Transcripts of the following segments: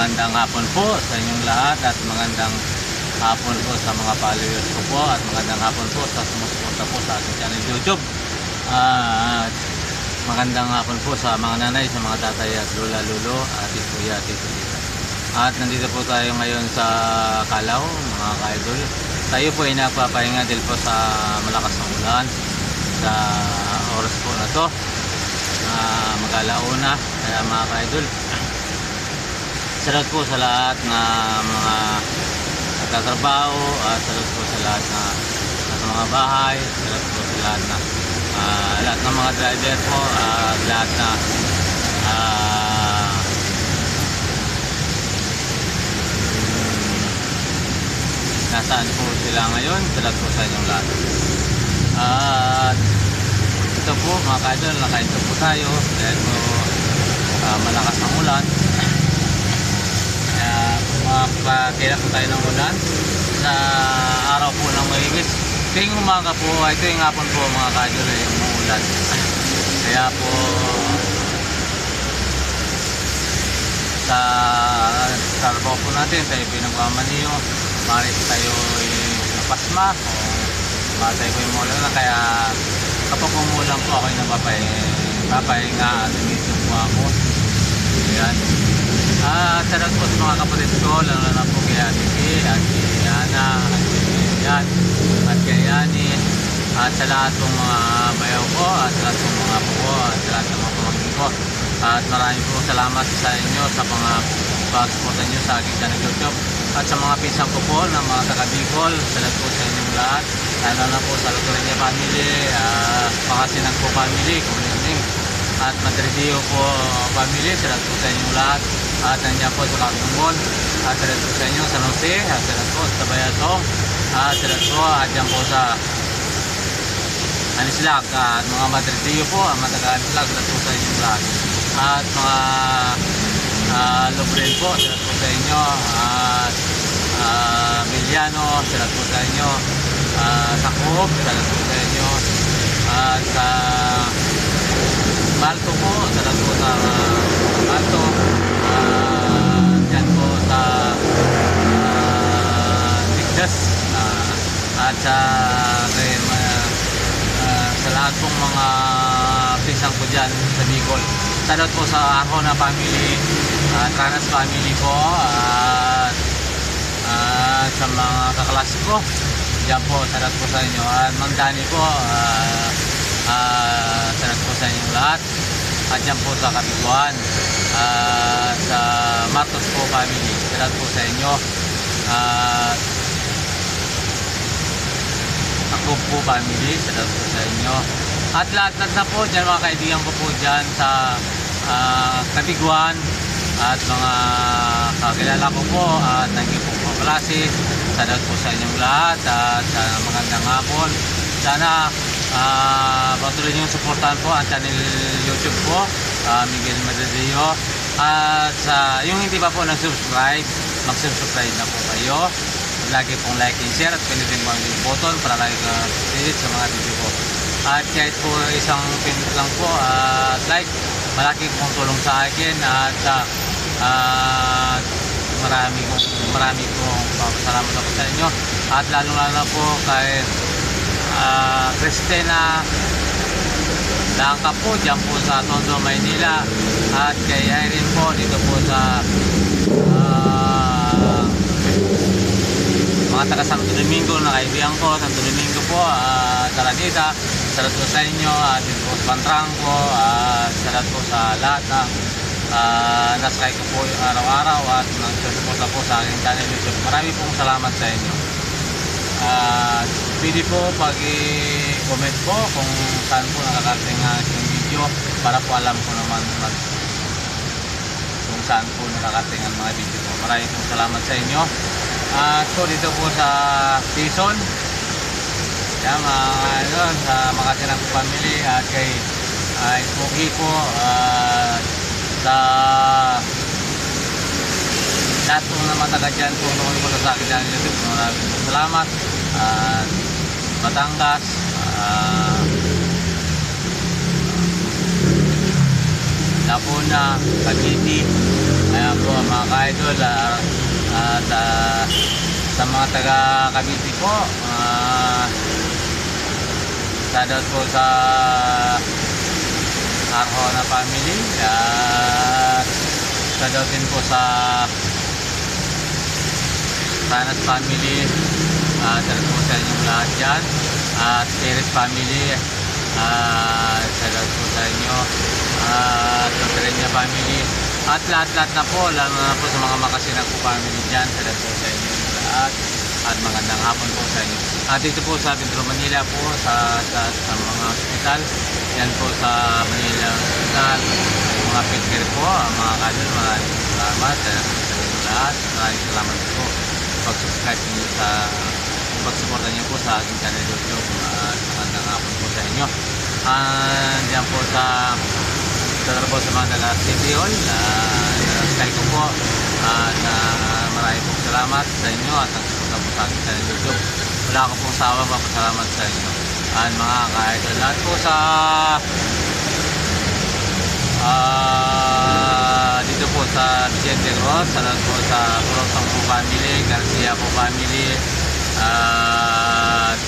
magandang hapon po sa inyong lahat at magandang hapon po sa mga followers ko po at magandang hapon po sa sumusuporta po sa ating channel YouTube. Magandang hapon po sa mga nanay, sa mga tatay at lola, lulo, ate, kuya, tito, tita. At nandito po tayo ngayon sa Calao, mga ka-idol. Tayo po ay napapahinga dahil po sa malakas ng ulan sa oras po na to. Mag-alauna, kaya mga ka-idol, salut po sa lahat na mga nagtatrabaho at salut po sa lahat na nasa mga bahay, salut po sa lahat na lahat ng mga driver po at lahat na nasaan po sila ngayon, salut po sa inyong lahat. At ito po mga ka-idol, nakainto po tayo dahil po malakas ang ulan. Kaya po tayo ng ulan sa araw po ng mahigit. Tuwing umaga po, ay tuwing hapon po mga ka-idol ay umuulan. Kaya po sa trabaho po natin tayo pinagmamaniyo, maaaring tayo ay napasma o tayo po yung umulan na. Kaya kapag umulan po ako ay napapahinga at umisip po ako. Ayan. Salut po sa mga kapatid ko, lalo na po kay Ate P, Ate Ana, Ate Yan, at kay Yani, at sa lahat pong mga bayaw ko, at sa lahat pong mga apo ko, at sa lahat ng mga pamangkin ko. At maraming po salamat sa inyo sa mga pag-suporta nyo sa aking channel YouTube. At sa mga pisang ko po ng mga taga-Bicol, salut po sa inyong lahat. Lalo na po sa Lutureña family, Pangasinan po family, Kumiling, at Madridio po family, salut po sa inyong lahat. At nandiyan po sa Katungon, at salut po sa inyo sa Jose, at salut po sa Bayatong, at salut po at dyan po sa Anislag, at mga Madridio po, ang mataga-Anislag, salut po sa inyong lahat. At mga Lubrin po, salut po sa inyo, at Miliano, salut po sa inyo, Sakop, salut po sa inyo, at sa Balto po, salut po sa Balto, dyan po sa Tigdas, at sa lahat pong mga pisang ko dyan sa Bicol. Salut po sa Arjona family, Tranas family po, at sa mga kaklase ko dyan po, salut po sa inyo. At Mang Dani po, salut po sa inyong lahat. At dyan po sa Kabiguan, sa Marcos po family, salut po sa inyo. At ako po family, salut po sa inyo. At lahat na po dyan mga kaibigan ko po dyan sa Kabiguan at mga kakilala ko po at naging po po klase, salut po sa inyong lahat at magandang hapon. Sana patuloy nyo suportahan po ang channel YouTube po, Miguel Madridio. At yung hindi pa po nag-subscribe, mag-subscribe na po kayo. Lagi pong like and share at pinutin mo ang button para lagi ka updated sa mga video ko. At kahit po isang pinut lang po at like, malaki pong tulong sa akin. At marami pong pasalamat ako sa inyo. At lalo na po kay Cristina Langka po, dyan po sa Tondo, Maynila. At kay Irene po, dito po sa mga taga Santo Domingo na kaibigan ko, Santo Domingo po, Taradita, salut po sa inyo. At dito po sa Pantranco, salut po sa lahat na nasakay ko po araw-araw at nagsusuporta po sa aking channel YouTube. Marami pong salamat sa inyo. Pwede po pag-i-comment po kung saan po nakakarating ang video para po alam ko naman kung saan po nakakarating ang mga video po. Maraming pong salamat sa inyo. At so dito po sa Quezon, yan, sa Makasinan family at kay Smokey po, sa lahat po na mataga dyan po nung sa akin dyan YouTube. Maraming po salamat. Batangas, Lapuna, Cavite, ayan po mga ka-idol, at sa mga taga Cavite po, shoutout po sa Arjona family, at shoutout din po sa Sanas family, shoutout po sa inyong lahat dyan, at Perez family, shoutout po sa inyo, at Lotereña family, at lahat-lahat na po, lalo na po sa mga Makasinag po family dyan, shoutout po sa inyo lahat, at magandang hapon po sa inyo. At dito po sa Metro Manila po, sa mga hospital, yan po sa Manila Hospital, mga pilgrim po, mga kadol, maraming salamat sa inyo lahat, maraming salamat po pag-subscribe niyo sa pag-suporta niyo po sa aking channel YouTube, at magandang hapon po sa inyo. Diyan po sa po sa mga taga City Hall, Sky ko po, at maraming po salamat sa inyo at nagsuporta po sa aking channel YouTube. Wala ko pong sawa papasalamat sa inyo. At mga ka-idol, lahat po sa dito po sa Vicente Cross, salamat po sa Purosang po family, Garcia po family, at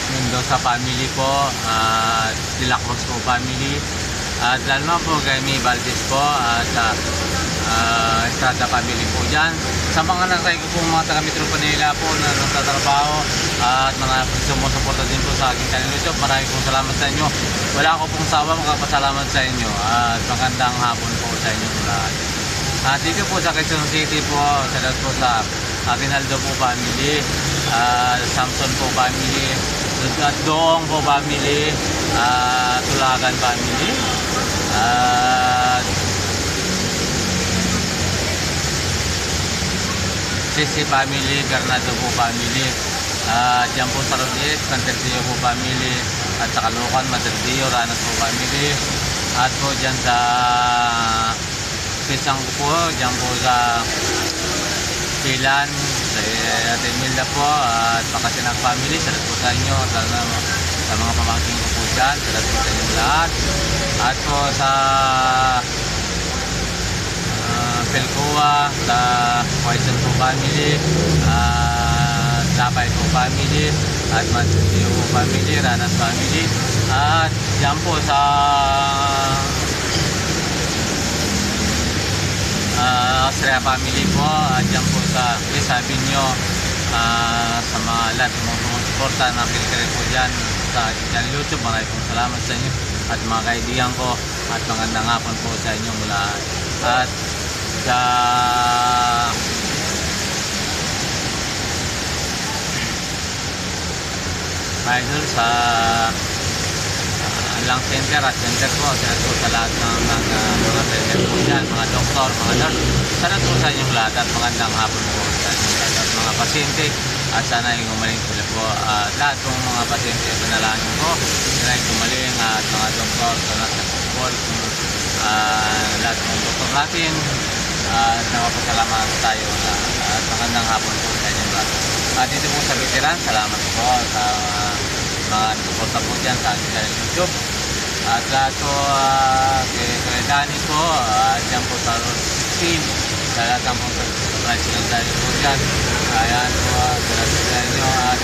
Mendoza family po, at De La Cruz po family, at lalo na po kay May Valdez po, at Estrada family po dyan. Sa mga nakay ko po mga taga Metro Manila po na nagtatrabaho, at mga sumusuporta din po sa aking channel YouTube, maraming pong salamat sa inyo. Wala ko pong sawa magpapasalamat sa inyo, at magandang hapon po sa inyo lahat. At dito po sa Quezon City po, salamat po sa Aguinaldo po family, Samson po family, at Doong po family, Tulagan family, at Sisi family, Bernardo po family, dyan po sa Rodiet, Santercio po family, at sa Caloocan, Madridillo, Ranas po family, at po dyan sa Pisang po, dyan po sa Silan, sa Emilda po, at Makasinag family, salamat po sa inyo, sa mga pamangkin ko po dyan, salamat po sa inyo lahat. At po sa Pelcoa, sa Quezon po family, Lapay po family, at Madridillo po family, Ranas family, at dyan po sa Austria family po, at dyan po sa sabi nyo, sa mga lahat ng mga sumusuporta na pilgrim po dyan sa channel YouTube, maraming pong salamat sa inyo at mga kaibigan ko, at magandang hapon po sa inyong lahat. At sa idol sa lang center at center po, sa lahat ng mga center po dyan, mga doktor, mga nurse, salamat po sa inyong lahat, at magandang hapon po sa inyong lahat, at mga pasyente, at sana ay gumaling sila po, at lahat ng mga pasyente, panalangin po, sana ay gumaling, at mga doktor, sana sa football, lahat ng doktor natin, at napapasalamat tayo, at magandang hapon po sa inyong lahat. At dito po sa veteran, salamat po sa mga nagsuporta po dyan sa ating channel YouTube, at lahat po kay Dani po, dyan po sa Road 16, sa lahat po sa tricycle dali po dyan, ayan po, salamat po sa inyo, at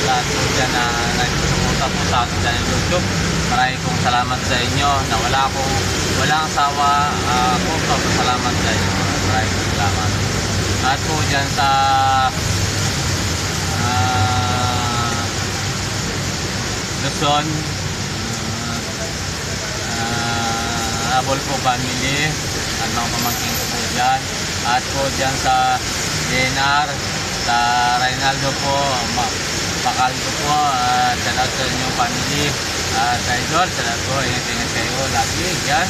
lahat po dyan na nagsuporta po sa ating channel YouTube, maraming pong salamat sa inyo, na walang sawa po papasalamat sa inyo, maraming pong salamat. At po dyan sa Luzon, Abol po family, at mga pamangkin ko po dyan. At po dyan sa DNR, sa Reynaldo po, Bacaldo po, at salamat sa inyong family, at idol, salamat po, ingat-ingat kayo lagi dyan.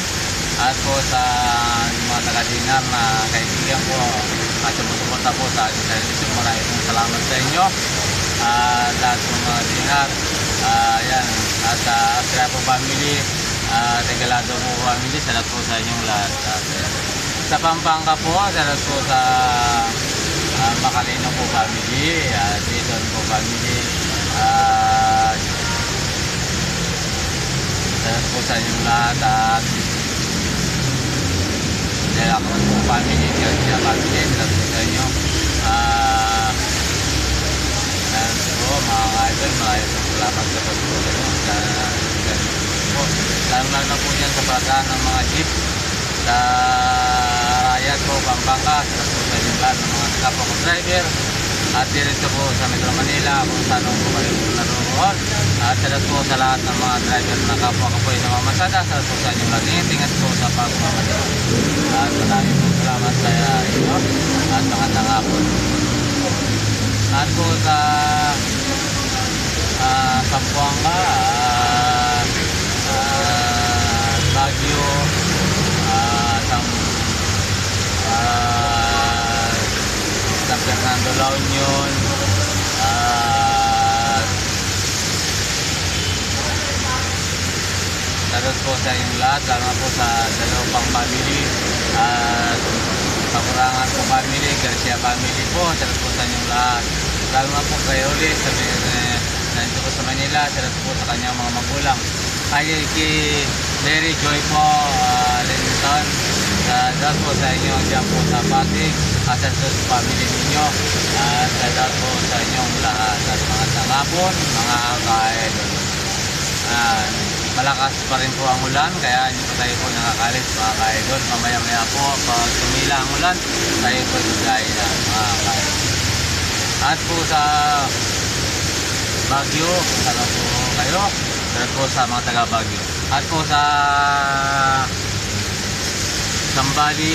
At po sa mga taga-dinar na kaibigan ko, at sumusuporta po sa ating channel, maraming pong salamat sa inyo, lahat ng mga dinar, yan, at sa Austria po family, Regalado po family, salamat po sa inyong lahat. At, sa Sa Pampanga po, salamat po sa Makalino po family, Dizon po family, salamat po sa inyong lahat at Delacruz po family, Garcia family, salamat po sa inyo. Salamat po mga ka-idol, maraming salamat sa pagtulong sa lalo na po dyan sa pagdaan ng mga jeep sa Rayat po, Pampanga. Salamat po sa inyong lahat ng mga kapwa ko driver at dito po sa Metro Manila kung saan po kayo naroon. At salamat po sa lahat ng mga driver na kapwa ko po ay namamasada. Salamat po sa inyong lahat. Ingat po sa pagmamadali. At maraming po salamat sa inyo at magandang hapon. At po sa Zamboanga, Baguio, San Fernando, La Union, salamat po sa inyong lahat, lalo po sa dalawang family at Pakurangan po family, Garcia family po, salamat po sa inyong lahat. Lalo na po kayo ulit sa nandito po sa Manila, salamat po sa kanyang mga magulang. Kay Mary Joy po, Lenton, salamat po sa inyo dyan po sa Pasig, at sa family ninyo, at salamat po sa inyong lahat at mga tangapon, mga ka-idol. Malakas pa rin po ang ulan, kaya hindi po tayo po nakakalit mga ka-idol. Mamaya-maya po, pag tumila ang ulan, tayo po gagaya na mga ka-idol. At po sa Baguio, salamat po kayo. Salamat po sa mga taga Baguio. At po sa Sambali,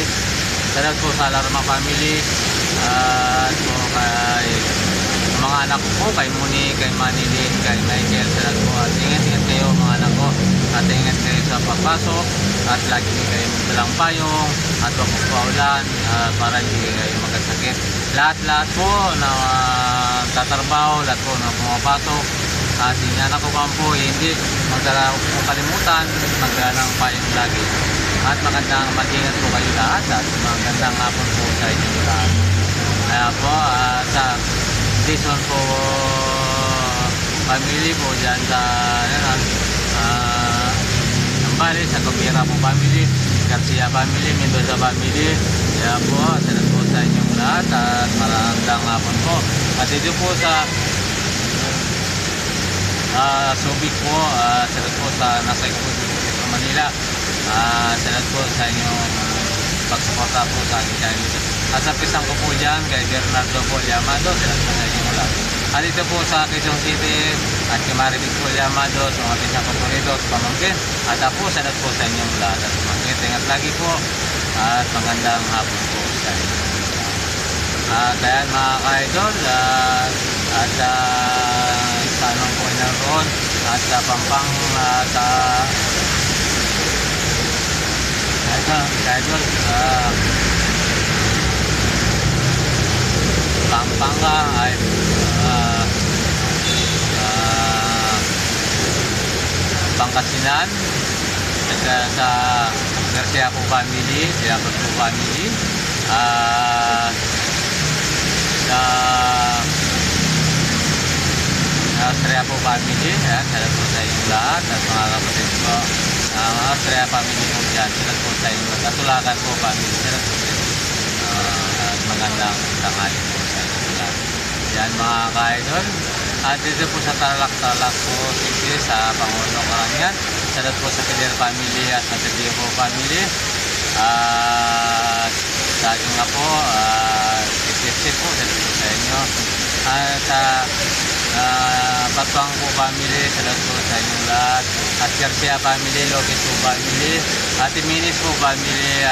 salamat po sa Alarma family. At po kay mga anak ko po, kay Muni, kay Manilin, kay Michael, salamat po. At ingat-ingat kayo mga anak ko. At ingat kayo sa pagpasok. At lagi kayo magdalang payong. At huwag po paulan para hindi kayo magkasakit. Lahat-lahat po na tatrabaho, lahat po na pumapasok. At hindi anak ko po, hindi magdala po kalimutan, magdala ng payong lagi. At magandang mag-ingat po kayo lahat at magandang hapon po sa inyong lahat. Kaya po, sa Dizon po family po dyan sa Nambali, sa Kumira po family, Garcia family, Mendoza family. Kaya po, salamat po sa inyong lahat at magandang hapon po. At dito po sa Subic po, salamat po sa nasa Metro Manila. Salamat po sa inyong pagsuporta po sa aking channel. At sa pisang ko po dyan, kay Bernardo po Llamado, salamat po sa inyong lahat. At dito po sa Quezon City, at kay Maribig po Llamado, sa mga pisang ko po rito, sa pamangkin. At po, salamat po sa inyong lahat. At ingat lagi po, at magandang hapon po sa inyo. Kaya mga ka-idol, at sa anong po naroon, at sa Pampanga, sa ka-idol, Pampanga ay Pangasinan, sa Garcia po family, Delacruz po family, sa Astrea po family, salamat po sa inyong lahat at mga kapatid ko. Mga Astrea family po dyan, salamat po sa inyong lahat. At Tulagan po family, salamat po sa inyong at magandang tanghali po sa inyong lahat. Yan mga ka-idol. At dito po sa Tarlac po City, sa Pangulo Karangian, salamat po sa Fidel family at sa Tedeo po family. Sa akin nga po, SFC po, salamat po sa inyo. At sa Batuang po family, salamat po sa inyong lahat. At Garcia family, Lopez po family. At Minis po family,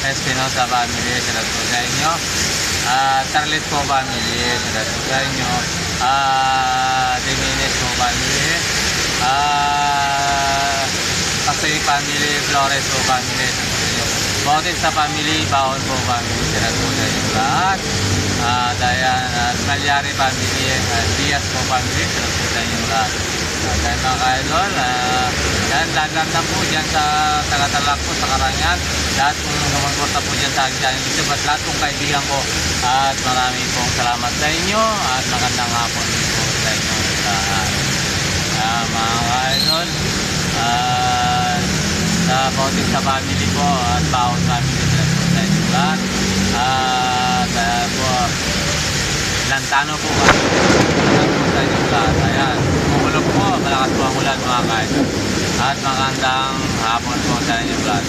Espinosa family, salamat po sa inyo. Tarlet po family, salamat po sa inyo. Diminis po family. Pasay family, Flores po family, salamat po sa inyo. Bautista family, Baon po family, salamat po sa inyong lahat. Dayan, Malyari family, Diaz po family, salamat po sa inyong lahat. Kaya mga ka-idol, yan, lahat na po dyan sa taga-Tarlac po, sa Karangan. Lahat pong sumuporta po dyan sa aking channel YouTube at lahat pong kaibigan ko. At marami pong salamat sa inyo at magandang hapon po sa inyo lahat. Mga ka-idol, sa Bautista family po at Baon family po sa inyo lahat. Po, Lantano po kami. Salamat po sa inyo lahat. Ayan, umulog po, malakas po ang ulan mga ka-idol. At magandang hapon po sa inyo lahat.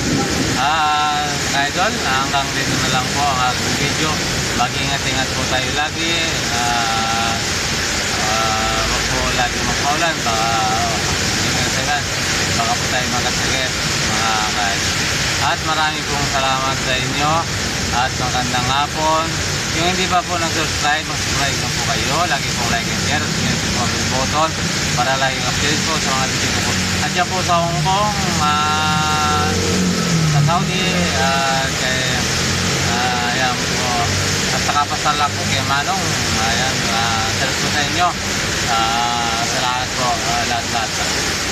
Idol, hanggang dito na lang po ang aking video. Mag-ingat-ingat po tayo lagi. Wag po lagi magpaulan. Baka po tayo magkasakit mga ka-idol. At marami pong salamat sa inyo. At magandang hapon. Yung hindi pa po nag-subscribe, mag-subscribe na po kayo. Lagi pong like and share. At pinipin po ang bell button para lagi update po sa mga video po. At dyan po sa Hong Kong, sa Saudi, ayan po. At saka pa sa Tarlac po kay Manong. Ayan, salut po sa inyo. Sa lahat po, lahat.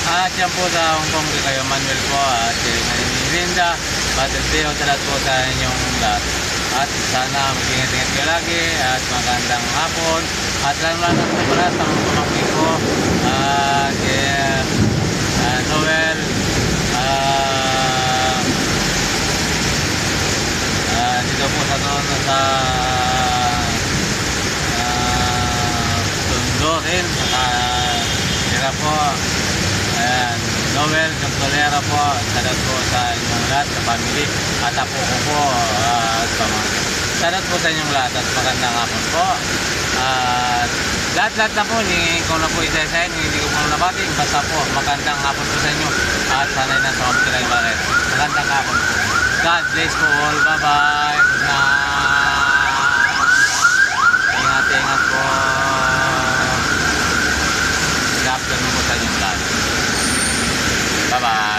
At dyan po sa Hong Kong, kayo Manuel po. At Linda, Battle Teo, salut po sa inyong lahat. At sana mag-ingat-ingat kayo lagi at magandang hapon. At lalo-lalo sa pala sa mga pamangkin ko, Noel, dito po sa Tondo rin, saka po, ayan, Noel, Tolera po, salat po sa inyong lahat, sa family, at apo ko po, salat po sa inyong lahat at magandang hapon po. Lahat na po, hindi ko na po isa-isahin, hindi ko po nabating, basta po, magandang hapon po sa inyo at sanay na sa mga kayo bakit. Magandang hapon po. God bless po all, bye-bye. Good night. Ingat po. Good afternoon po sa inyong lahat. Bye-bye.